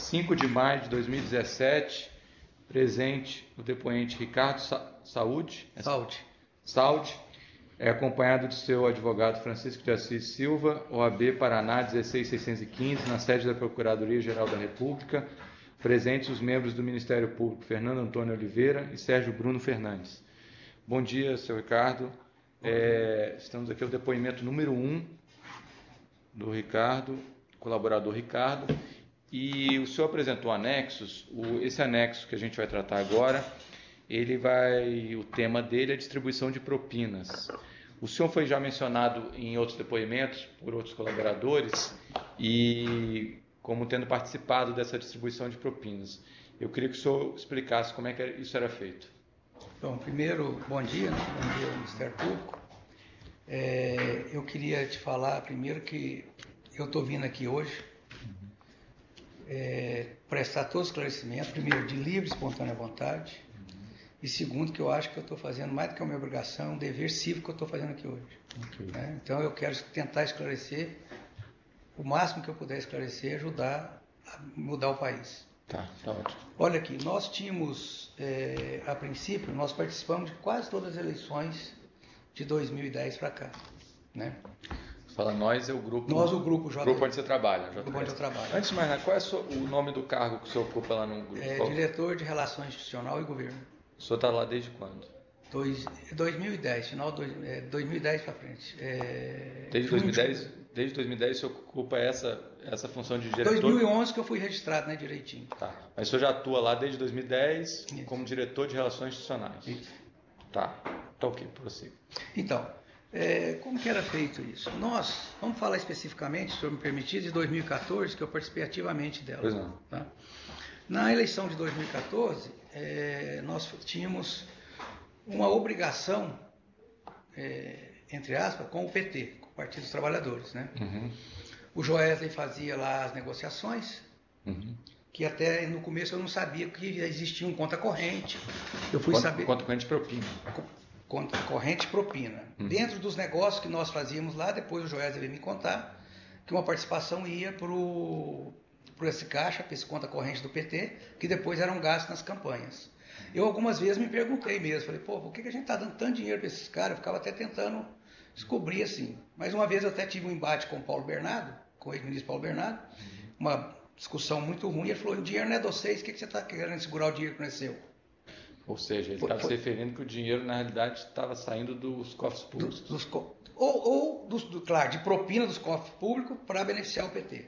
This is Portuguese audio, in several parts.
5 de maio de 2017, presente o depoente Ricardo Saúde, acompanhado de seu advogado Francisco de Assis Silva, OAB Paraná 16615, na sede da Procuradoria-Geral da República, presentes os membros do Ministério Público Fernando Antônio Oliveira e Sérgio Bruno Fernandes. Bom dia, seu Ricardo. Estamos aqui ao depoimento número 1 do Ricardo, colaborador Ricardo, e o senhor apresentou anexos. Esse anexo que a gente vai tratar agora, o tema dele é distribuição de propinas. O senhor foi já mencionado em outros depoimentos por outros colaboradores e como tendo participado dessa distribuição de propinas. Eu queria que o senhor explicasse como é que isso era feito. Bom, primeiro, bom dia, bom dia ao Ministério Público. Eu queria te falar primeiro que eu estou vindo aqui hoje prestar todo esclarecimento, primeiro de livre e espontânea vontade, e segundo que eu acho que eu estou fazendo mais do que a minha obrigação, um dever cívico que eu estou fazendo aqui hoje. Okay. Então eu quero tentar esclarecer o máximo que eu puder esclarecer, ajudar a mudar o país. Tá ótimo. Olha aqui, nós tínhamos, a princípio, nós participamos de quase todas as eleições de 2010 para cá, né? Fala nós, é o grupo... Nós, o grupo J. Grupo onde você trabalha. O grupo onde eu trabalho. Antes de mais nada, qual é o nome do cargo que o senhor ocupa lá no grupo? Diretor de Relações Institucional e Governo. O senhor está lá desde quando? 2010, final de 2010 para frente. Desde 2010 o senhor ocupa essa função de diretor? 2011 que eu fui registrado, né, direitinho. Tá. Mas o senhor já atua lá desde 2010 Isso. Como diretor de Relações Institucionais? Isso. Tá ok, prossiga. Então, como que era feito isso? Nós, vamos falar especificamente, se o senhor me permitir, de 2014, que eu participei ativamente dela. Pois não. Tá? Na eleição de 2014, nós tínhamos uma obrigação, entre aspas, com o PT, com o Partido dos Trabalhadores, né? Uhum. O Joesley fazia lá as negociações, que até no começo eu não sabia que existia um conta corrente. Eu fui saber... Conta corrente propina. Conta corrente propina. Dentro dos negócios que nós fazíamos lá, depois o Joesley veio me contar que uma participação ia por esse caixa, para esse conta corrente do PT, que depois eram gastos nas campanhas. Eu algumas vezes me perguntei mesmo, falei, por que a gente está dando tanto dinheiro para esses caras? Eu ficava até tentando descobrir assim. Mas uma vez eu até tive um embate com o Paulo Bernardo, com o ex-ministro Paulo Bernardo, uma discussão muito ruim, ele falou, o dinheiro não é de vocês, o que você está querendo segurar o dinheiro que não é seu? Ou seja, ele estava se referindo que o dinheiro, na realidade, estava saindo dos cofres públicos. Claro, de propina dos cofres públicos para beneficiar o PT.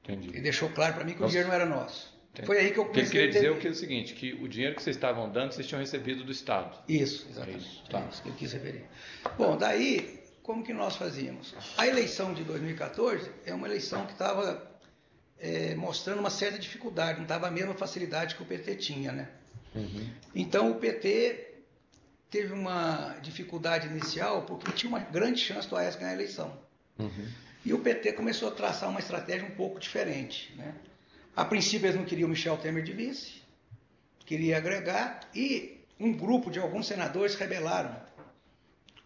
Entendi. Ele deixou claro para mim que o dinheiro não era nosso. Entendi. Foi aí que eu comecei a entender. Ele queria dizer o seguinte, que o dinheiro que vocês estavam dando, vocês tinham recebido do Estado. Isso, exatamente. Isso, tá. Isso que eu quis referir. Bom, daí, como que nós fazíamos? A eleição de 2014 é uma eleição que estava mostrando uma certa dificuldade, não estava a mesma facilidade que o PT tinha, né? Então o PT teve uma dificuldade inicial porque tinha uma grande chance do Aécio ganhar a eleição. E o PT começou a traçar uma estratégia um pouco diferente, né? A princípio eles não queriam Michel Temer de vice, queria agregar, e um grupo de alguns senadores se rebelaram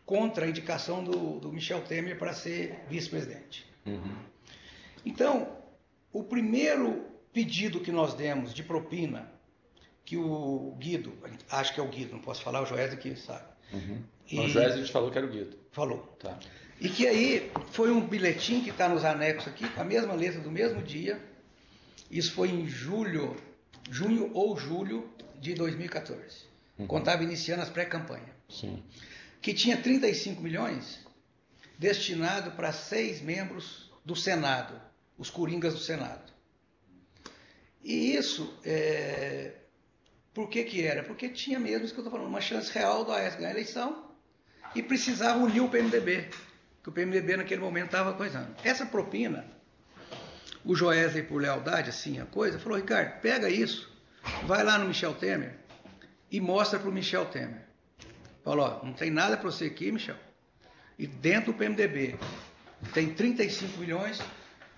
contra a indicação do Michel Temer para ser vice-presidente. Então, o primeiro pedido que nós demos de propina, que o Guido, acho que é o Guido, não posso falar, o Joesley que sabe. O Joesley te falou que era o Guido. Falou. Tá. E que aí foi um bilhetim que está nos anexos aqui, com a mesma letra do mesmo dia. Isso foi em junho ou julho de 2014. Quando estava iniciando as pré-campanhas. Que tinha 35 milhões destinado para 6 membros do Senado, os coringas do Senado. E isso, por que era? Porque tinha mesmo, isso que eu estou falando, uma chance real do Aécio ganhar a eleição e precisava unir o PMDB, que o PMDB naquele momento estava coisando. Essa propina, o Joesley, por lealdade, assim, a coisa, falou, Ricardo, pega isso, vai lá no Michel Temer e mostra para o Michel Temer. Falou, não tem nada para você aqui, Michel. E dentro do PMDB tem 35 milhões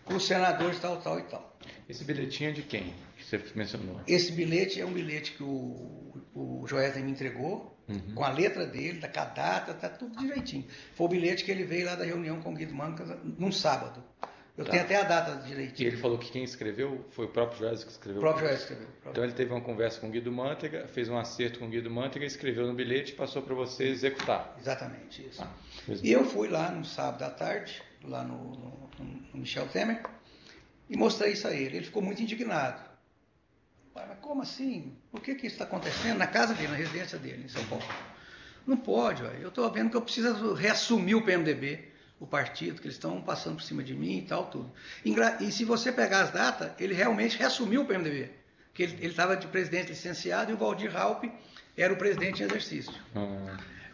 para os senadores tal e tal. Esse bilhetinho é de quem que você mencionou? Esse bilhete é um bilhete que o Joesley me entregou, com a letra dele, com a data, tá tudo direitinho. Foi o bilhete que ele veio lá da reunião com o Guido Manga num sábado. Eu tenho até a data direitinho. E ele falou que quem escreveu foi o próprio Joesley que escreveu? O próprio Joesley escreveu. Então ele teve uma conversa com o Guido Mantega, fez um acerto com o Guido Mantega, escreveu no bilhete e passou para você executar. Exatamente, isso. E eu fui lá no sábado à tarde, lá no Michel Temer, e mostrei isso a ele. Ele ficou muito indignado. Mas como assim? Por que isso está acontecendo? Na casa dele, na residência dele, em São Paulo. Não pode, eu estou vendo que eu preciso reassumir o PMDB, o partido, que eles estão passando por cima de mim e tal, tudo. E se você pegar as datas, ele realmente reassumiu o PMDB. Que ele estava de presidente licenciado e o Waldir Raupp era o presidente em exercício.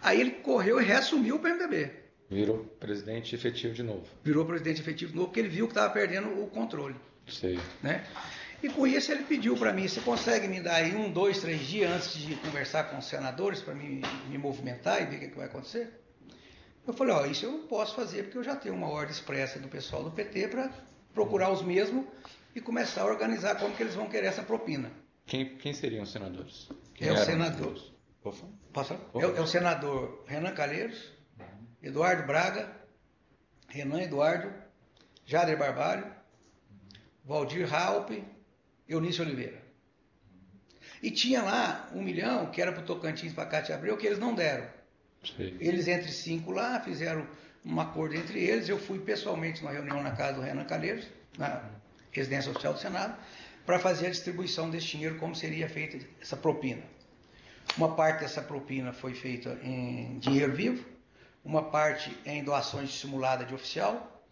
Aí ele correu e reassumiu o PMDB. Virou presidente efetivo de novo. Virou presidente efetivo de novo, porque ele viu que estava perdendo o controle. Sei. Né? E com isso ele pediu para mim, você consegue me dar aí 1, 2, 3 dias antes de conversar com os senadores para me movimentar e ver o que vai acontecer? Eu falei, isso eu não posso fazer porque eu já tenho uma ordem expressa do pessoal do PT para procurar os mesmos e começar a organizar como que eles vão querer essa propina. Quem seriam os senadores? É o senador. É o senador Renan Calheiros, Eduardo Braga, Renan Eduardo, Jader Barbalho, Waldir Raupp, Eunício Oliveira. E tinha lá 1 milhão, que era para o Tocantins, para Cátia Abreu, que eles não deram. Sim. Eles entre 5 lá, fizeram um acordo entre eles. Eu fui pessoalmente numa reunião na casa do Renan Calheiros, na residência oficial do Senado, para fazer a distribuição desse dinheiro, como seria feita essa propina. Uma parte dessa propina foi feita em dinheiro vivo, uma parte em doações dissimuladas de oficial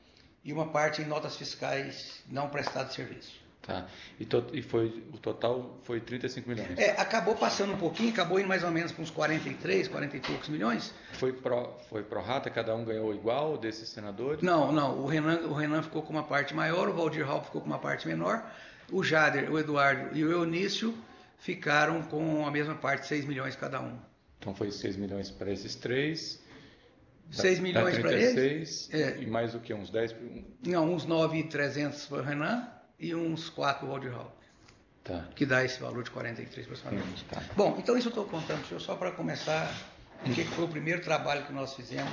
e uma parte em notas fiscais não prestadas de serviço. Tá. O total foi 35 milhões. Acabou passando um pouquinho, acabou indo mais ou menos para uns 43, 40 e poucos milhões. Foi pro rata, cada um ganhou igual desses senadores? Não. O Renan ficou com uma parte maior, o Waldir Raupp ficou com uma parte menor, o Jader, o Eduardo e o Eunício ficaram com a mesma parte, 6 milhões cada um. Então foi 6 milhões para esses três. 6 milhões para eles. E mais o que? Uns 10? Não, uns 9.300 para o Renan. E uns 4 para o Waldir Raupp. Tá. Que dá esse valor de 43 aproximadamente. Tá. Bom, então isso eu estou contando só para começar o que foi o primeiro trabalho que nós fizemos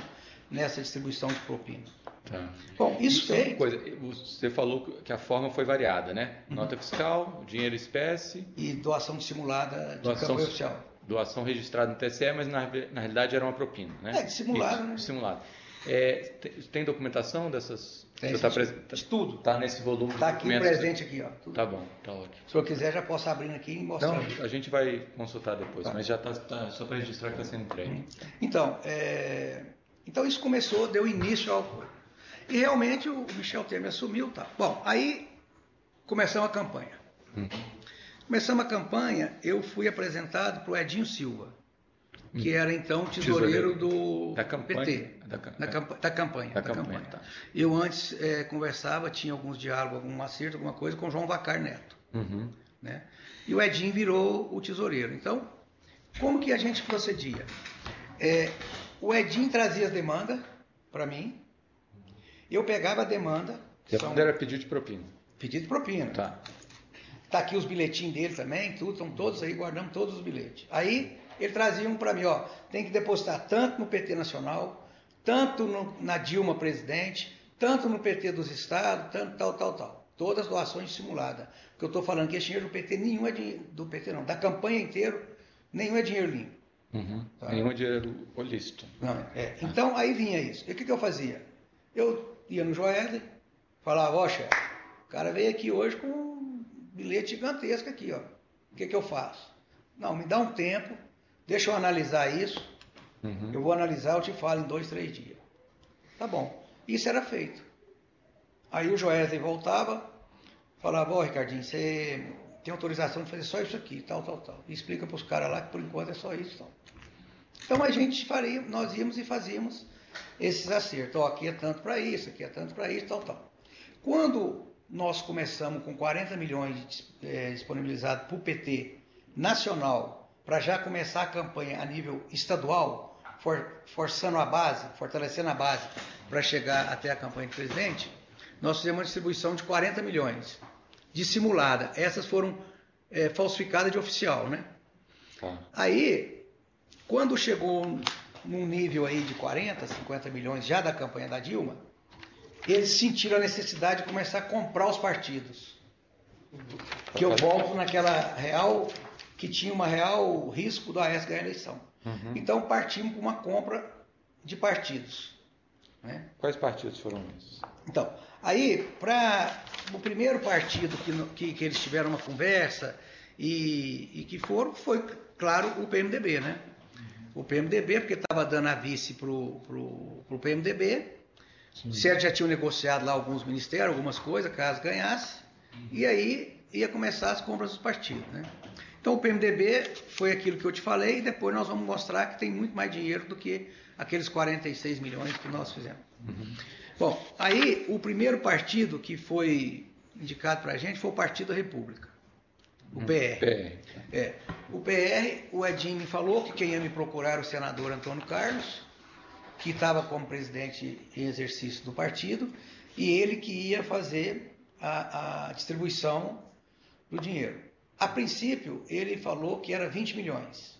nessa distribuição de propina. Tá. Bom, isso feito... Uma coisa, você falou que a forma foi variada, né? Nota fiscal, dinheiro espécie... E doação dissimulada de campanha oficial. Doação registrada no TSE, mas na realidade era uma propina, né? Dissimulada, né? Dissimulada. Tem documentação dessas... Tem, tudo. Está nesse volume de documentos. Está aqui presente aqui, ó. Tudo. Tá bom, tá ótimo. Se eu quiser, já posso abrir aqui e mostrar. Então, a gente vai consultar depois, mas já está só para registrar que está sendo entregue. Então, isso começou, deu início ao acordo. E realmente o Michel Temer assumiu, tá? Bom, aí começamos a campanha. Começamos a campanha, eu fui apresentado para o Edinho Silva, que era então tesoureiro do da campanha, PT. Da campanha. Tá. Eu antes conversava, tinha alguns diálogos, algum acerto, alguma coisa com o João Vacar Neto. Né? E o Edinho virou o tesoureiro. Então, como que a gente procedia? O Edinho trazia as demandas para mim, eu pegava a demanda. Era pedido de propina. Pedido de propina. Tá. Tá aqui os bilhetinhos dele também, tudo, estão todos aí, guardamos todos os bilhetes. Aí ele trazia um para mim, tem que depositar tanto no PT Nacional, tanto na Dilma presidente, tanto no PT dos estados, tanto tal. Todas doações dissimuladas. Porque eu estou falando que esse dinheiro do PT, nenhum é dinheiro do PT não, da campanha inteira, nenhum é dinheiro limpo. Tá? Nenhum é dinheiro ilícito. Não, Então aí vinha isso. E o que eu fazia? Eu ia no Joesley, falava, chefe, o cara veio aqui hoje com um bilhete gigantesco aqui, ó. O que eu faço? Não, me dá um tempo, deixa eu analisar isso, eu vou analisar, eu te falo em 2, 3 dias. Tá bom. Isso era feito. Aí o Joesley voltava, falava, Ricardinho, você tem autorização de fazer só isso aqui, tal. E explica para os caras lá que por enquanto é só isso. Tal. Então a gente nós íamos e fazíamos esses acertos. Aqui é tanto para isso, aqui é tanto para isso, tal. Quando nós começamos com 40 milhões disponibilizados para o PT nacional, para já começar a campanha a nível estadual, forçando a base, fortalecendo a base para chegar até a campanha de presidente, nós fizemos uma distribuição de 40 milhões, dissimulada. Essas foram falsificadas de oficial, né? Aí, quando chegou num nível aí de 40, 50 milhões já da campanha da Dilma, eles sentiram a necessidade de começar a comprar os partidos. Que eu volto naquela real, que tinha uma real risco do Aécio ganhar a eleição. Então partimos para uma compra de partidos. Né? Quais partidos foram esses? Então, aí, para o primeiro partido que eles tiveram uma conversa e que foi, claro, o PMDB, né? O PMDB, porque estava dando a vice para o PMDB, certo, já tinham negociado lá alguns ministérios, algumas coisas, caso ganhasse, e aí ia começar as compras dos partidos, né? Então o PMDB foi aquilo que eu te falei, e depois nós vamos mostrar que tem muito mais dinheiro do que aqueles 46 milhões que nós fizemos. Bom, aí o primeiro partido que foi indicado para a gente foi o Partido da República, o PR. O PR, o Edinho me falou que quem ia me procurar era o senador Antônio Carlos, que estava como presidente em exercício do partido, e ele que ia fazer a distribuição do dinheiro. A princípio, ele falou que era 20 milhões.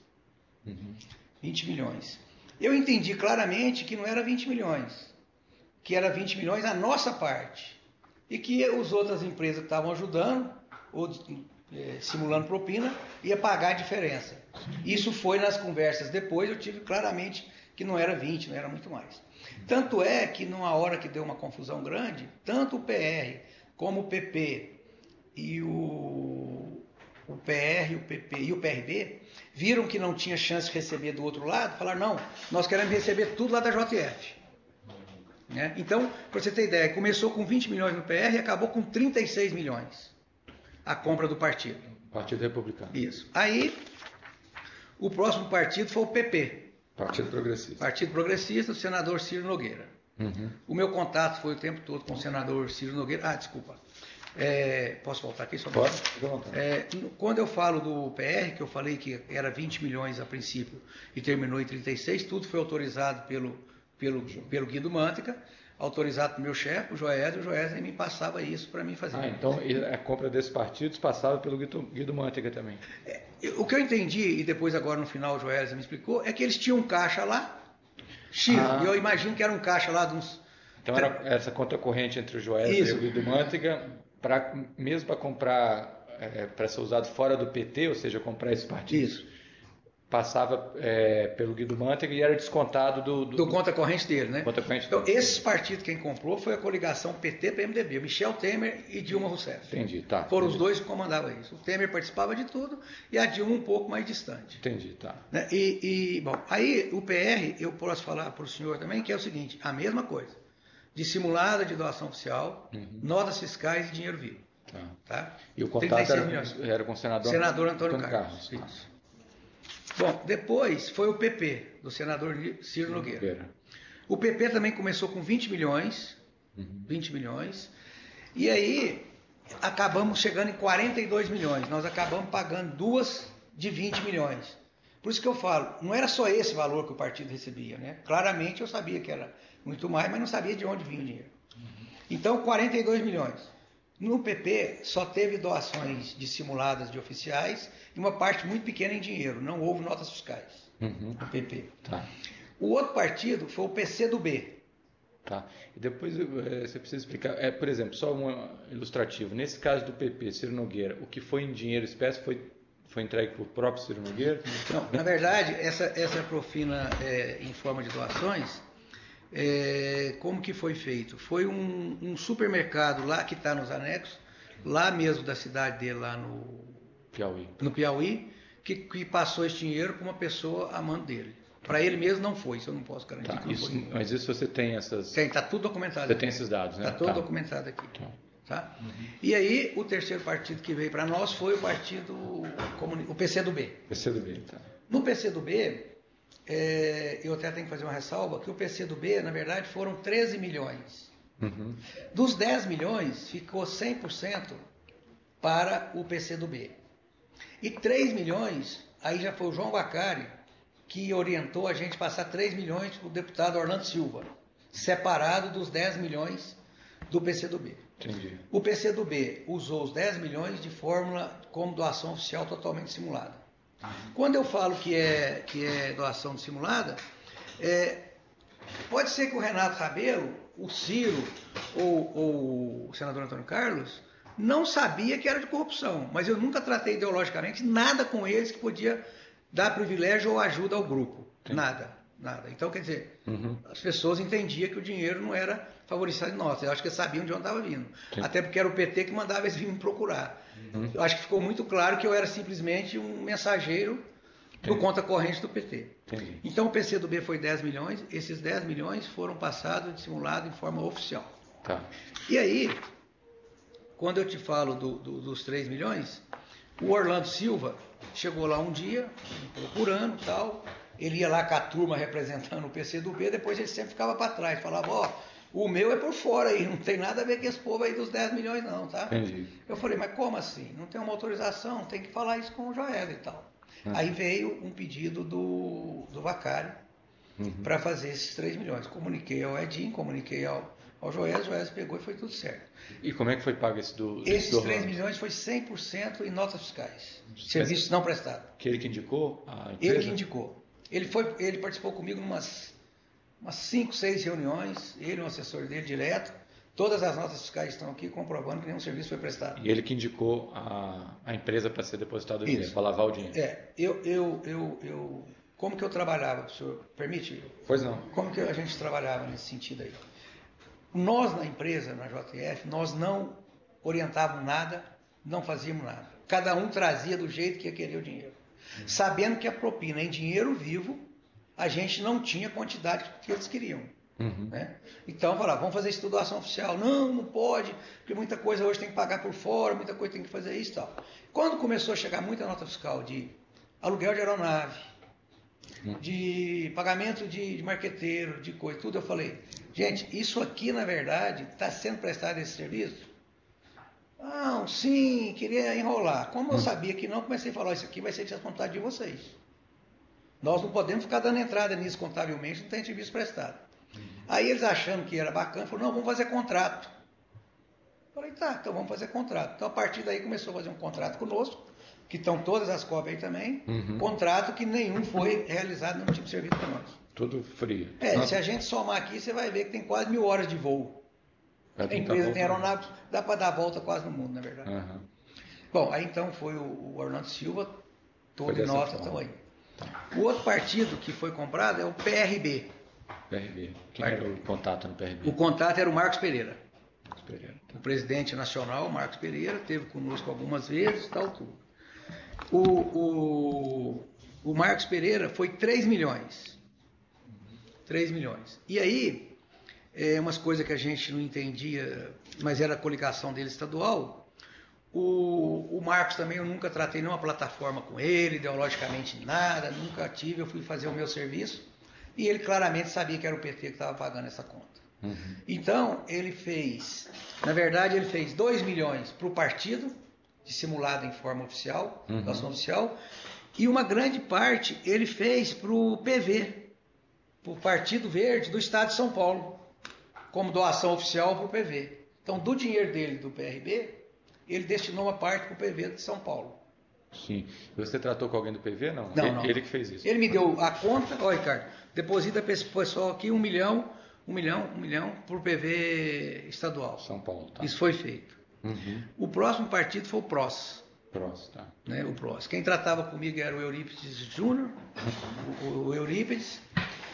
20 milhões. Eu entendi claramente que não era 20 milhões, que era 20 milhões a nossa parte, e que as outras empresas que estavam ajudando, ou simulando propina, ia pagar a diferença. Isso foi nas conversas depois, eu tive claramente que não era 20, não era muito mais. Tanto é que numa hora que deu uma confusão grande, tanto o PR como o PP e o PR, o PP e o PRB viram que não tinha chance de receber do outro lado, falaram, não, nós queremos receber tudo lá da JF. Né? Então, para você ter ideia, começou com 20 milhões no PR e acabou com 36 milhões a compra do partido. Partido Republicano. Isso. Aí, o próximo partido foi o PP. Partido Progressista. Partido Progressista, do senador Ciro Nogueira. O meu contato foi o tempo todo com o senador Ciro Nogueira. Ah, desculpa. Posso voltar aqui? Só Pode. Quando eu falo do PR, que eu falei que era 20 milhões a princípio e terminou em 36, tudo foi autorizado pelo Guido Mantega, autorizado pelo meu chefe, o Joesley me passava isso para mim fazer. Então a compra desses partidos passava pelo Guido Mantega também. O que eu entendi, e depois agora no final o Joesley me explicou, é que eles tinham um caixa lá, X, e eu imagino que era um caixa lá de uns... Então era essa conta corrente entre o Joesley e o Guido Mantega, mesmo para comprar, para ser usado fora do PT, ou seja, comprar esses partidos. Isso. Passava pelo Guido Mantega e era descontado do conta corrente dele, né? Conta corrente então, dele. Esses partidos quem comprou foi a coligação PT-PMDB, Michel Temer e Dilma Rousseff. Entendi, tá. Foram os dois que comandavam isso. O Temer participava de tudo e a Dilma um pouco mais distante. Entendi, tá. Né? Bom, aí o PR, eu posso falar para o senhor também, que é o seguinte, a mesma coisa. Dissimulada de doação oficial, notas fiscais e dinheiro vivo. Tá? E o contato era com o senador Antônio Carlos. Tá. Bom, depois foi o PP, do senador Ciro Nogueira. O PP também começou com 20 milhões, 20 milhões, e aí acabamos chegando em 42 milhões. Nós acabamos pagando duas de 20 milhões. Por isso que eu falo, não era só esse valor que o partido recebia, né? Claramente eu sabia que era muito mais, mas não sabia de onde vinha o dinheiro. Então, 42 milhões. No PP só teve doações dissimuladas de oficiais e uma parte muito pequena em dinheiro, não houve notas fiscais no PP. Tá. O outro partido foi o PCdoB. Tá. E depois você precisa explicar, por exemplo, só um ilustrativo. Nesse caso do PP, Ciro Nogueira, o que foi em dinheiro espécie foi entregue por próprio Ciro Nogueira? Não, na verdade, essa Profina em forma de doações, como que foi feito? Foi um supermercado lá que está nos anexos, lá mesmo da cidade dele, lá no Piauí, que passou esse dinheiro para uma pessoa amante dele. Para ele mesmo não foi, isso eu não posso garantir. Tá, mas isso você tem essas... Tem, está tudo documentado. Você tem esses dados, né? Está tudo documentado aqui. Tá? E aí, o terceiro partido que veio para nós foi o partido, o PCdoB. PCdoB, tá. No PCdoB, eu até tenho que fazer uma ressalva, que o PCdoB, na verdade, foram 13 milhões. Dos 10 milhões, ficou 100% para o PCdoB. E 3 milhões, aí já foi o João Bacari, que orientou a gente passar 3 milhões para o deputado Orlando Silva, separado dos 10 milhões do PCdoB. Entendi. O PCdoB usou os 10 milhões de fórmula como doação oficial totalmente simulada. Quando eu falo que é doação dissimulada, pode ser que o Renato Rabelo o Ciro ou o senador Antônio Carlos não sabia que era de corrupção, mas eu nunca tratei ideologicamente nada com eles que podia dar privilégio ou ajuda ao grupo. Sim. Nada. Então, quer dizer, as pessoas entendiam que o dinheiro não era favorecido em nós. Eu acho que eles sabiam de onde estava vindo. Sim. Até porque era o PT que mandava eles virem me procurar. Eu acho que ficou muito claro que eu era simplesmente um mensageiro do conta corrente do PT. Entendi. Então o PCdoB foi 10 milhões, esses 10 milhões foram passados de simulado em forma oficial. Tá. E aí, quando eu te falo dos 3 milhões, o Orlando Silva chegou lá um dia, procurando e tal, ele ia lá com a turma representando o PCdoB, depois ele sempre ficava para trás, falava, ó, o meu é por fora aí, não tem nada a ver com esse povo aí dos 10 milhões não, tá? Entendi. Eu falei, mas como assim? Não tem uma autorização, tem que falar isso com o Joel e tal. Aí veio um pedido do Vacari para fazer esses 3 milhões. Comuniquei ao Edinho, comuniquei ao Joel, o Joel pegou e foi tudo certo. E como é que foi pago esse Esses 3 milhões foi 100% em notas fiscais, serviços não prestados. Que ele que indicou a empresa? Ele que indicou. Ele participou comigo em umas 5, 6 reuniões, ele e um assessor dele direto. Todas as notas fiscais estão aqui comprovando que nenhum serviço foi prestado. E ele que indicou a empresa para ser depositado o dinheiro, para lavar o dinheiro. Como que eu trabalhava, o senhor permite? Pois não. Como que a gente trabalhava nesse sentido aí? Nós na empresa, na JF, nós não orientávamos nada, não fazíamos nada. Cada um trazia do jeito que ia querer o dinheiro. Sabendo que a propina em dinheiro vivo, a gente não tinha a quantidade que eles queriam. Né? Então, falar, vamos fazer isso tudo ação oficial. Não pode, porque muita coisa hoje tem que pagar por fora, muita coisa tem que fazer isso e tal. Quando começou a chegar muita nota fiscal de aluguel de aeronave, de pagamento de marqueteiro, de coisa, tudo, eu falei, gente, isso aqui, na verdade, está sendo prestado esse serviço? Não, sim, queria enrolar. Como eu sabia que não, comecei a falar, isso aqui vai ser descontado de vocês. Nós não podemos ficar dando entrada nisso contabilmente, não tem serviço prestado. Aí eles achando que era bacana, falaram, não, vamos fazer contrato. Falei, tá, então vamos fazer contrato. Então a partir daí começou a fazer um contrato conosco, que estão todas as cópias aí também, contrato que nenhum foi realizado nenhum tipo de serviço para nós. Tudo frio. Se a gente somar aqui, você vai ver que tem quase 1000 horas de voo. A empresa tem aeronaves, dá para dar a volta quase no mundo, na verdade. Bom, aí então foi o Orlando Silva, todo em nota, estão aí. Tá. O outro partido que foi comprado é o PRB. Quem era o contato no PRB? O contato era o Marcos Pereira. O presidente nacional, Marcos Pereira, esteve conosco algumas vezes, tal, tudo. O Marcos Pereira foi 3 milhões. 3 milhões. E aí, umas coisas que a gente não entendia, mas era a coligação dele estadual. O Marcos também, eu nunca tratei nenhuma plataforma com ele, ideologicamente nada, nunca tive, eu fui fazer o meu serviço. E ele claramente sabia que era o PT que estava pagando essa conta. Então, ele fez, na verdade, ele fez 2 milhões para o partido, dissimulado em forma oficial, ação oficial, e uma grande parte ele fez para o PV, para o Partido Verde do Estado de São Paulo, como doação oficial para o PV. Então, do dinheiro dele, do PRB, ele destinou uma parte para o PV de São Paulo. Sim. Você tratou com alguém do PV? Não. Ele que fez isso. Ele me deu a conta, ó, Ricardo, deposita para esse pessoal aqui 1 milhão para o PV estadual. São Paulo, tá. Isso foi feito. O próximo partido foi o PROS. Tá. Né, o PROS. Quem tratava comigo era o Eurípides Júnior, o Eurípides,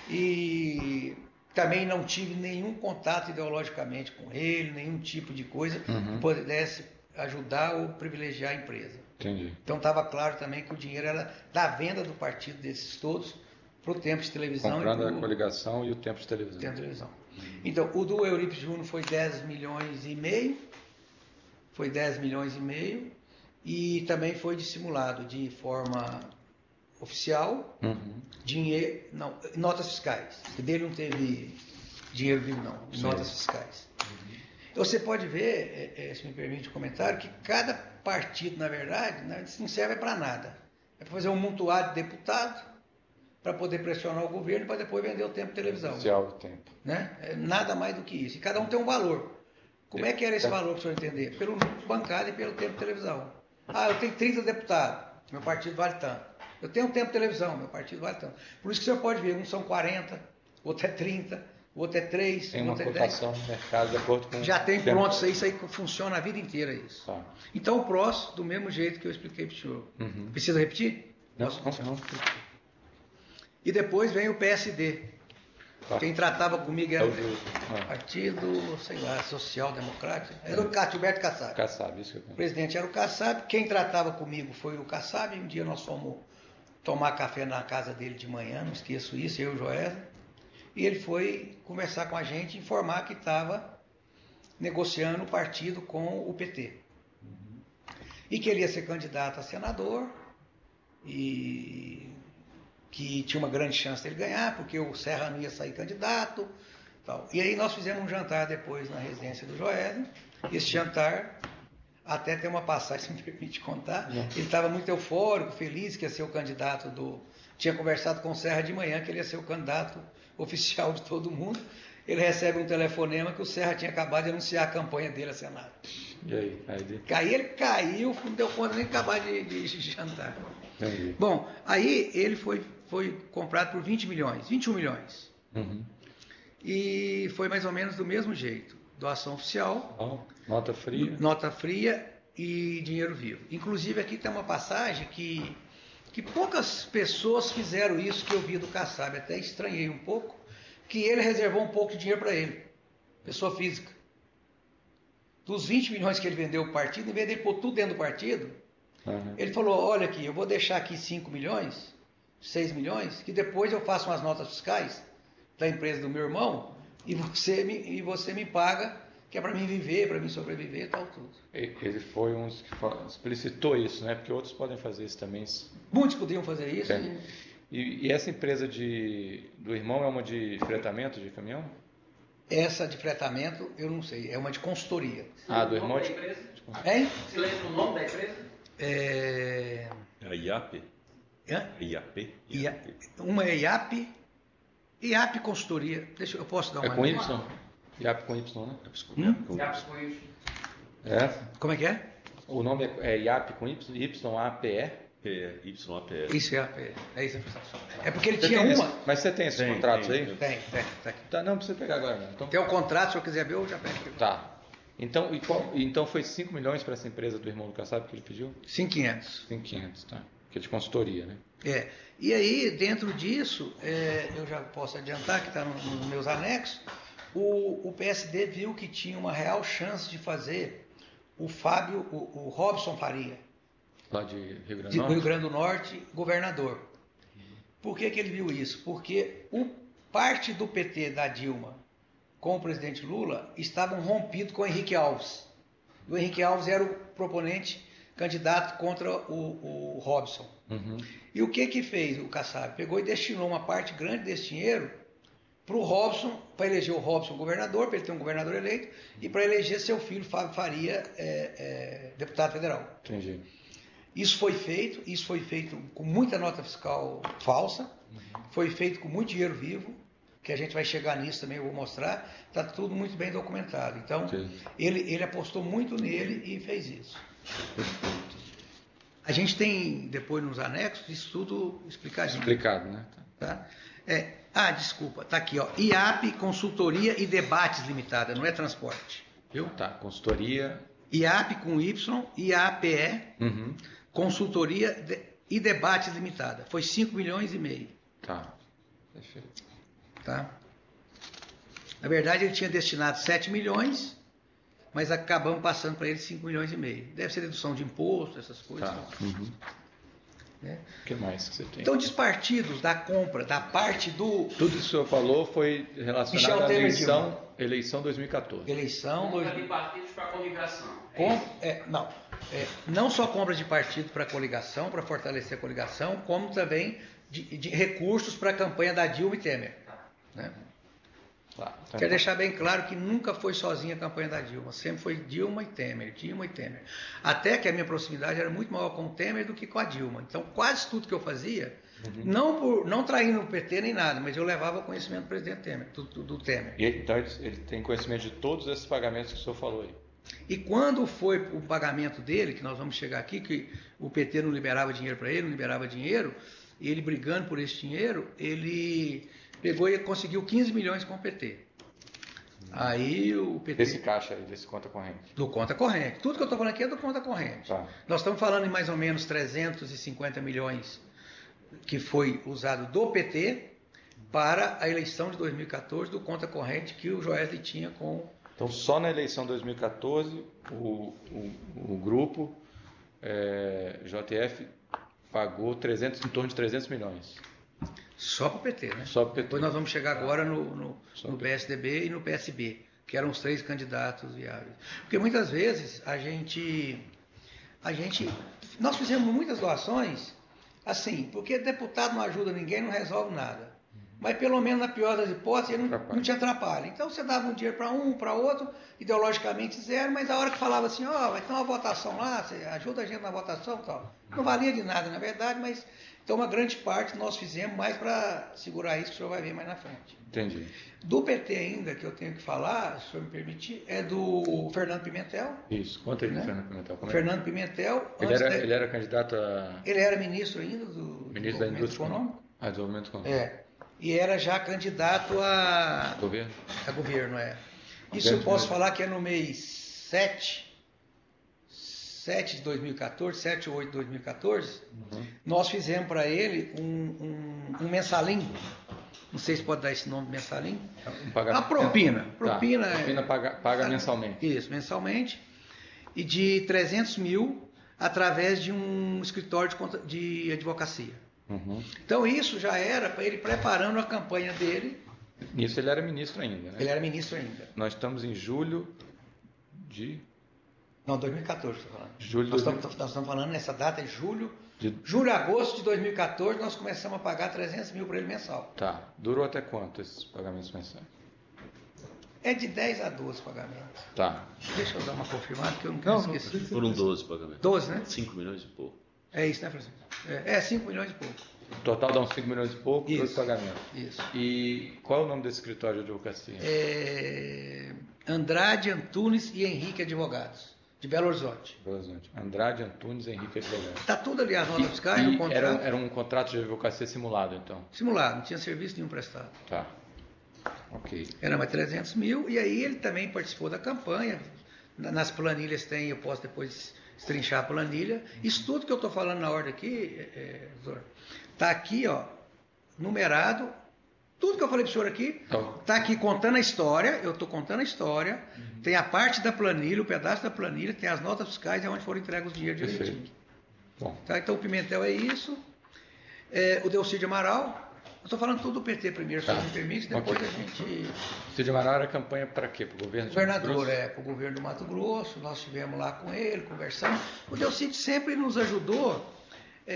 e também não tive nenhum contato ideologicamente com ele, nenhum tipo de coisa que pudesse ajudar ou privilegiar a empresa. Entendi. Então estava claro também que o dinheiro era da venda do partido desses todos para o tempo de televisão. Comprando a coligação e o tempo de televisão. Então, o do Eurípides Júnior foi 10 milhões e meio. Foi 10 milhões e meio. E também foi dissimulado de forma oficial, notas fiscais. O dele não teve dinheiro vivo, não. Notas fiscais. Então, você pode ver, se me permite o comentário, que cada partido, na verdade, não serve para nada. É para fazer um montoado de deputado, para poder pressionar o governo, para depois vender o tempo de televisão. O tempo. Né? Nada mais do que isso. E cada um tem um valor. Como é que era esse valor, para o senhor entender? Pelo número bancário e pelo tempo de televisão. Eu tenho 30 deputados, meu partido vale tanto. Eu tenho um tempo de televisão, meu partido vale tanto. Por isso que o senhor pode ver, uns são 40, outro é 30, o outro é 3, Tem o uma outro é 10. cotação no mercado de acordo com... Já tem pronto isso aí funciona a vida inteira isso. Tá. Então o PROS, do mesmo jeito que eu expliquei para o senhor. Precisa repetir? Não. E depois vem o PSD. Tá. Quem tratava comigo era É o o Partido, sei lá, Social Democrático. Era o Gilberto Kassab. Kassab, isso que eu O penso. presidente era o Kassab. Quem tratava comigo foi o Kassab. Um dia nós fomos tomar café na casa dele de manhã, não esqueço isso, eu e o Joélia. E ele foi conversar com a gente, informar que estava negociando o partido com o PT. E que ele ia ser candidato a senador e que tinha uma grande chance dele ganhar, porque o Serra não ia sair candidato. Tal. E aí nós fizemos um jantar depois na residência do Joélio. Esse jantar, até tem uma passagem, se me permite contar, ele estava muito eufórico, feliz que ia ser o candidato do... Tinha conversado com o Serra de manhã que ele ia ser o candidato oficial de todo mundo. Ele recebe um telefonema que o Serra tinha acabado de anunciar a campanha dele a Senado. E aí? Aí ele caiu, não deu conta nem de acabar de jantar. Entendi. Bom, aí ele foi comprado por 20 milhões, 21 milhões. E foi mais ou menos do mesmo jeito. Doação oficial, nota fria e dinheiro vivo. Inclusive aqui tem uma passagem que poucas pessoas fizeram isso que eu vi do Kassab. Até estranhei um pouco, que ele reservou um pouco de dinheiro para ele, pessoa física. Dos 20 milhões que ele vendeu o partido, em vez de ele pôr tudo dentro do partido, ele falou, olha aqui, eu vou deixar aqui 5 milhões, 6 milhões, que depois eu faço umas notas fiscais da empresa do meu irmão e você me paga, que é para mim viver, para mim sobreviver e tal, tudo. Ele foi um que explicitou isso, né? Porque outros podem fazer isso também. Muitos podiam fazer isso. E essa empresa do irmão é uma de fretamento de caminhão? Essa de fretamento, eu não sei, é uma de consultoria. Do irmão de... Hein? Você lembra o nome da empresa? É a IAP? IAP? Uma é IAP Consultoria. Eu posso dar uma... É com Y? IAP com Y, né? IAP com Y. Como é que é? O nome é IAP com Y? YAPE? YAPE. Isso, IAP. É isso. É porque ele tinha uma... Mas você tem esses contratos aí? Tem. Tá aqui. Tá, não precisa pegar agora, não. Então... Tem o contrato, se eu quiser ver, eu já pego aqui. Tá. Então foi 5 milhões para essa empresa do irmão do Kassab que ele pediu? 5.500. 5.500, tá. Que é de consultoria, né? E aí, dentro disso, eu já posso adiantar que está nos meus anexos, o PSD viu que tinha uma real chance de fazer o Robson Faria, lá de Rio Grande do de Norte? Rio Grande do Norte, governador. Por que ele viu isso? Porque parte do PT da Dilma com o presidente Lula estavam rompidos com o Henrique Alves. O Henrique Alves era o proponente candidato contra o Robson. E o que fez o Kassab? Pegou e destinou uma parte grande desse dinheiro para o Robson, para eleger o Robson governador, para ele ter um governador eleito, e para eleger seu filho, Fábio Faria, deputado federal. Entendi. Isso foi feito com muita nota fiscal falsa, foi feito com muito dinheiro vivo, que a gente vai chegar nisso também, eu vou mostrar, está tudo muito bem documentado. Então, ele apostou muito nele e fez isso. A gente tem, depois nos anexos, isso tudo explicadinho. Explicado, né? Tá? Desculpa, tá aqui, ó. IAP, Consultoria e Debates Limitada, não é transporte. Viu? Tá, consultoria. IAP com Y, IAPE, Consultoria e Debates Limitada. Foi 5 milhões e meio. Tá, perfeito. Tá? Na verdade, ele tinha destinado 7 milhões, mas acabamos passando para ele 5 milhões e meio. Deve ser dedução de imposto, essas coisas. Tá. O que mais que você tem? Então, despartidos da compra, da parte do... Tudo isso que o senhor falou foi relacionado à eleição 2014. Eleição... Compra de partidos para coligação. Não só compra de partido para coligação, para fortalecer a coligação, como também de recursos para a campanha da Dilma e Temer. Né? Quero deixar bem claro que nunca foi sozinha a campanha da Dilma, sempre foi Dilma e Temer. Até que a minha proximidade era muito maior com o Temer do que com a Dilma. Então, quase tudo que eu fazia, não traindo o PT nem nada, mas eu levava conhecimento do presidente Temer, do Temer. Então, ele tem conhecimento de todos esses pagamentos que o senhor falou aí. E quando foi o pagamento dele, que nós vamos chegar aqui, que o PT não liberava dinheiro para ele, não liberava dinheiro, e ele brigando por esse dinheiro, ele pegou e conseguiu 15 milhões com o PT. Aí o PT... Desse caixa aí, desse conta corrente. Do conta corrente. Tudo que eu estou falando aqui é do conta corrente. Tá. Nós estamos falando em mais ou menos 350 milhões que foi usado do PT para a eleição de 2014 do conta corrente que o Joesley tinha com... Então, só na eleição de 2014, o grupo JF pagou em torno de 300 milhões. Só para o PT, né? Só para o PT. Depois nós vamos chegar agora no PSDB e no PSB, que eram os 3 candidatos viáveis. Porque muitas vezes nós fizemos muitas doações, assim, porque deputado não ajuda ninguém, não resolve nada. Mas pelo menos na pior das hipóteses, ele não te atrapalha. Então você dava um dinheiro para um, para outro, ideologicamente zero, mas a hora que falava assim, vai ter uma votação lá, você ajuda a gente na votação e tal. Não valia de nada, na verdade, mas então uma grande parte nós fizemos mais para segurar isso, que o senhor vai ver mais na frente. Entendi. Do PT ainda, que eu tenho que falar, se o senhor me permitir, é do Fernando Pimentel. Isso, conta aí do Né? Fernando Pimentel. Como é? Fernando Pimentel. Ele era candidato a... Ele era ministro ainda do Ministro da Desenvolvimento Indústria Econômico. Desenvolvimento Econômico. E era já candidato a Governo? A governo, Isso eu posso falar que é no mês 7 de 2014, 7 ou 8 de 2014, nós fizemos para ele um mensalim. Não sei se pode dar esse nome, mensalim. A propina. Propina, paga mensalmente. Isso, mensalmente. E de 300 mil através de um escritório de advocacia. Então isso já era para ele preparando a campanha dele. Nisso ele era ministro ainda, né? Ele era ministro ainda. Nós estamos em julho de... Não, 2014 estou falando. Nós estamos falando nessa data, julho, agosto de 2014, nós começamos a pagar 300 mil para ele mensal. Tá. Durou até quanto esses pagamentos mensais? É de 10 a 12 pagamentos. Tá. Deixa eu dar uma confirmada, que eu não quero esquecer. Foram 12 pagamentos. 12, né? 5 milhões e pouco. É isso, né, Francisco? 5 milhões e pouco. O total dá uns 5 milhões e pouco, 12 pagamentos. Isso. E qual é o nome desse escritório de advocacia? Andrade, Antunes e Henrique Advogados, de Belo Horizonte. Andrade, Antunes e Henrique Advogados. Está tudo ali, as notas fiscais, no contrato. Era um contrato de advocacia simulado, então? Simulado, não tinha serviço nenhum prestado. Tá. Ok. Era mais 300 mil, e aí ele também participou da campanha. Nas planilhas eu posso depois estrinchar a planilha. Isso tudo que eu estou falando na ordem aqui, está aqui, numerado. Tudo que eu falei para o senhor aqui, está aqui contando a história, eu estou contando a história, tem a parte da planilha, o pedaço da planilha, tem as notas fiscais, é onde foram entregues os dinheiros direitinho. Bom. Tá, então o Pimentel é isso. O Delcídio Amaral, eu estou falando tudo do PT primeiro, se me permite, depois a gente... Delcídio Amaral era campanha para quê? Para o governo de Mato Grosso? Governador, para o governo do Mato Grosso, nós estivemos lá com ele, conversando. O Delcídio sempre nos ajudou,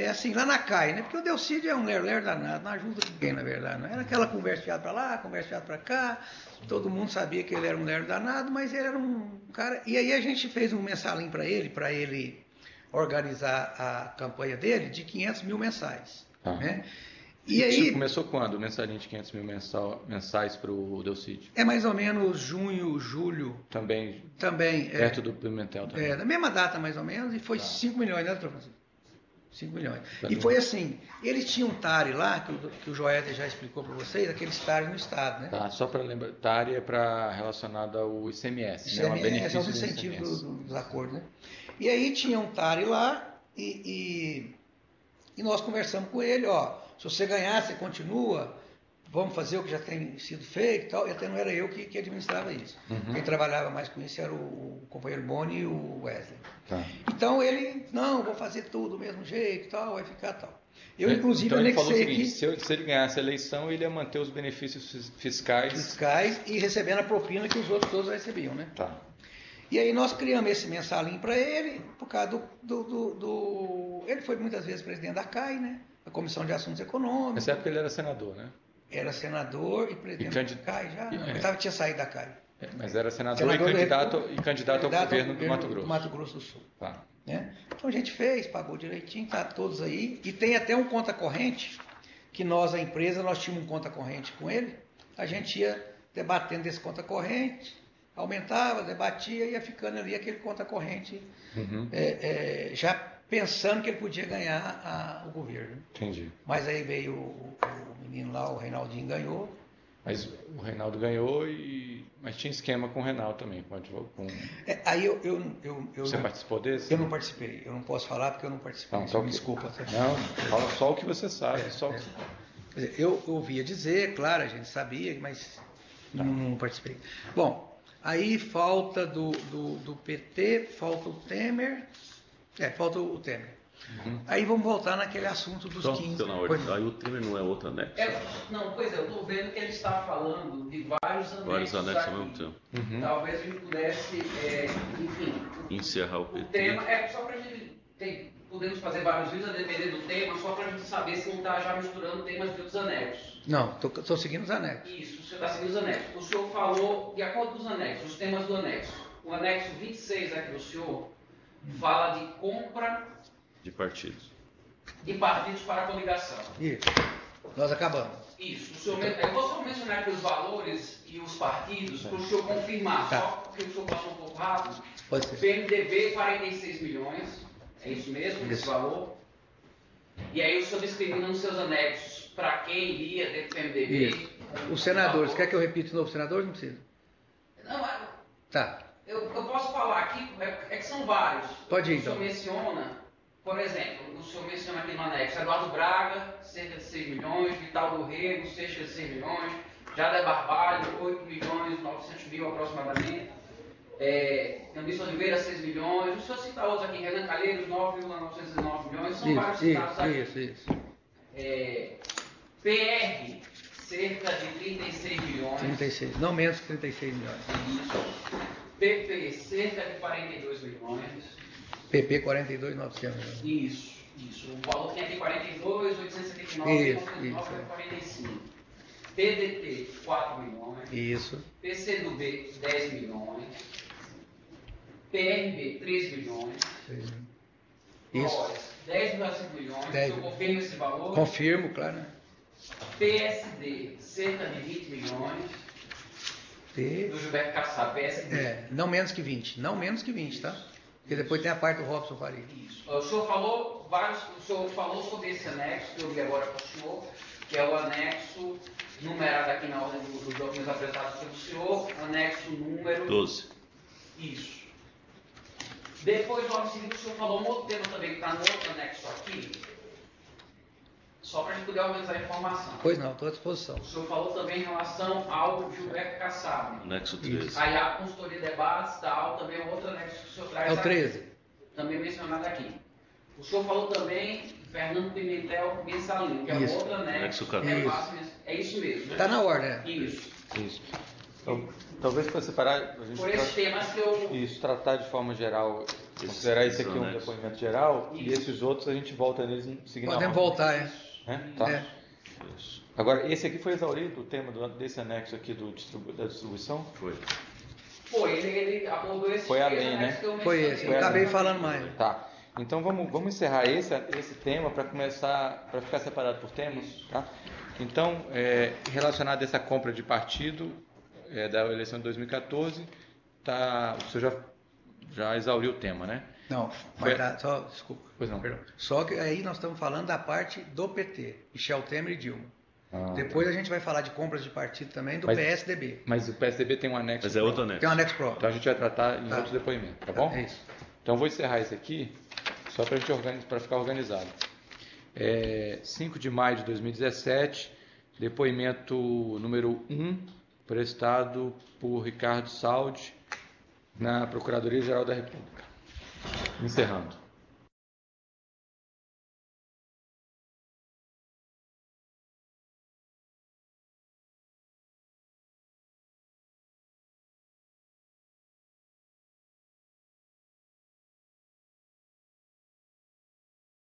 assim, lá na CAI, né? Porque o Delcídio é um ler danado, não ajuda ninguém, na verdade. Não era aquela conversa fiada para lá, conversa fiada para cá, todo mundo sabia que ele era um ler danado, mas ele era um cara... E aí a gente fez um mensalinho para ele organizar a campanha dele de 500 mil mensais, né? E aí, começou quando? O mensalinho de 500 mil mensais para o Delcídio? É mais ou menos junho, julho. Também perto do Pimentel também. Na mesma data mais ou menos, e foi 5 milhões, né, doutor Francisco? 5 milhões. E foi assim, eles tinham um TARI lá, que o Joesley já explicou para vocês, aqueles TARI no Estado, né? Tá, só para lembrar, TARI é relacionado ao ICMS, né? ICMS é os incentivos dos acordos, né? E aí tinha um TARI lá, e nós conversamos com ele, se você ganhar, você continua, vamos fazer o que já tem sido feito e tal. E até não era eu que administrava isso. Quem trabalhava mais com isso era o companheiro Boni e o Wesley. Tá. Então ele, não, vou fazer tudo do mesmo jeito e tal, vai ficar tal. Eu, inclusive, então, ele falou o seguinte, aqui... Se ele ganhasse a eleição, ele ia manter os benefícios fiscais e recebendo a propina que os outros todos recebiam, né? Tá. E aí nós criamos esse mensalinho para ele, por causa Ele foi muitas vezes presidente da CAI, né? A Comissão de Assuntos Econômicos. Nessa época ele era senador, né? Era senador e presidente da CAI já. Tinha saído da CAI. Mas era senador e candidato ao governo do Mato Grosso. Do Mato Grosso do Sul. Tá. Né? Então a gente fez, pagou direitinho, tá todos aí. E tem até um conta corrente, que nós, a empresa, nós tínhamos um conta corrente com ele. A gente ia debatendo desse conta corrente, aumentava, debatia, ia ficando ali aquele conta corrente, já pensando que ele podia ganhar o governo. Entendi. Mas aí veio o menino lá, o Reinaldinho, ganhou. Mas o Reinaldo ganhou, mas tinha esquema com o Reinaldo também. Aí Você participou desse? Eu não participei. Eu não posso falar porque eu não participei. Não, tá okay. Desculpa. Tá? Não, fala só o que você sabe. Só o que... Quer dizer, eu ouvia dizer, claro, a gente sabia, mas não participei. Bom, aí falta do PT, falta o Temer. Falta o Temer. Uhum. Aí vamos voltar naquele assunto dos 15. Aí o Temer não é outro anexo? Eu estou vendo que ele está falando de vários anexos. Vários anexos ao mesmo tempo. Uhum. Talvez a gente pudesse, enfim... Encerrar o PT. O tema só para a gente... Podemos fazer vários vídeos a depender do tema, só para a gente saber se não está já misturando temas de outros anexos. Não, estou seguindo os anexos. Isso, o senhor está seguindo os anexos. O senhor falou, de acordo com os anexos, os temas do anexo. O anexo 26 aqui do senhor fala de compra... De partidos. De partidos para a coligação. Isso. Nós acabamos. Isso. Eu vou só mencionar aqui os valores e os partidos para o senhor confirmar. Tá. Só porque o senhor passou um pouco rápido. Pode ser. PMDB, 46 milhões. É isso mesmo, esse valor? E aí o senhor discrimina nos seus anexos para quem iria dentro do PMDB. Isso. Os senadores, quer que eu repita de novo? Senadores não precisa. Não, tá. Eu posso falar aqui, é que são vários. Pode ir, então. O senhor menciona... Por exemplo, o senhor menciona aqui no anexo Eduardo Braga, cerca de 6 milhões, Vital do Rego, cerca de 6 milhões, Jader Barbalho, 8 milhões, 900 mil aproximadamente, Anderson Oliveira, 6 milhões, o senhor cita outros aqui, Renan Calheiros, 9,909 milhões, são vários citados aqui. Isso. PR, cerca de 36 milhões. 36, não menos que 36 milhões. Isso. PP, cerca de 42 milhões. PP 42.900. Isso. O valor tem aqui 42.879, 45. PDT 4 milhões. Isso. PCdoB 10 milhões. PRB 3 milhões. Isso. 10,5 milhões. Eu confirmo esse valor? Confirmo, claro. PSD cerca de 20 milhões. Do Gilberto Kassab, PSD. Não menos que 20. Não menos que 20, tá? Porque depois tem a parte do Robson Faria. Isso. O senhor falou sobre esse anexo que eu li agora para o senhor, que é o anexo numerado aqui na ordem dos documentos apresentados pelo senhor, anexo número 12. Isso. Depois, logo em seguida, o senhor falou um outro tema também que está no outro anexo aqui, só para a gente poder organizar a informação. Pois não, estou à disposição. O senhor falou também em relação ao Gilberto Kassab. Anexo 13. Aí a consultoria de debates, tal, também é um outro anexo que o senhor traz. É o 13. Também mencionado aqui. O senhor falou também Fernando Pimentel Mensalino, que é um outro anexo. É isso mesmo. Está na ordem, né? Isso. Então, talvez para separar... Por esses temas que eu... Isso, tratar de forma geral, considerar esse aqui um depoimento geral, e esses outros a gente volta neles seguindo a ordem. Podemos voltar, Tá. Agora, esse aqui foi exaurido, o tema desse anexo aqui da distribuição? Foi, ele abordou esse foi além, né? Foi esse, eu acabei falando mais. Tá. Então vamos encerrar esse tema para ficar separado por temas, tá? Então, relacionado a essa compra de partido da eleição de 2014, o senhor já exauriu o tema, né? Não, desculpa. Pois não. Perdão. Só que aí nós estamos falando da parte do PT, Michel Temer e Dilma. Depois a gente vai falar de compras de partido também do PSDB. Mas o PSDB tem um anexo. Mas é outro anexo. Tem um anexo próprio. Então a gente vai tratar em outro depoimento, tá bom? É isso. Então eu vou encerrar esse aqui, só para ficar organizado. 5 de maio de 2017, depoimento número 1, prestado por Ricardo Saldi, na Procuradoria-Geral da República. Encerrando.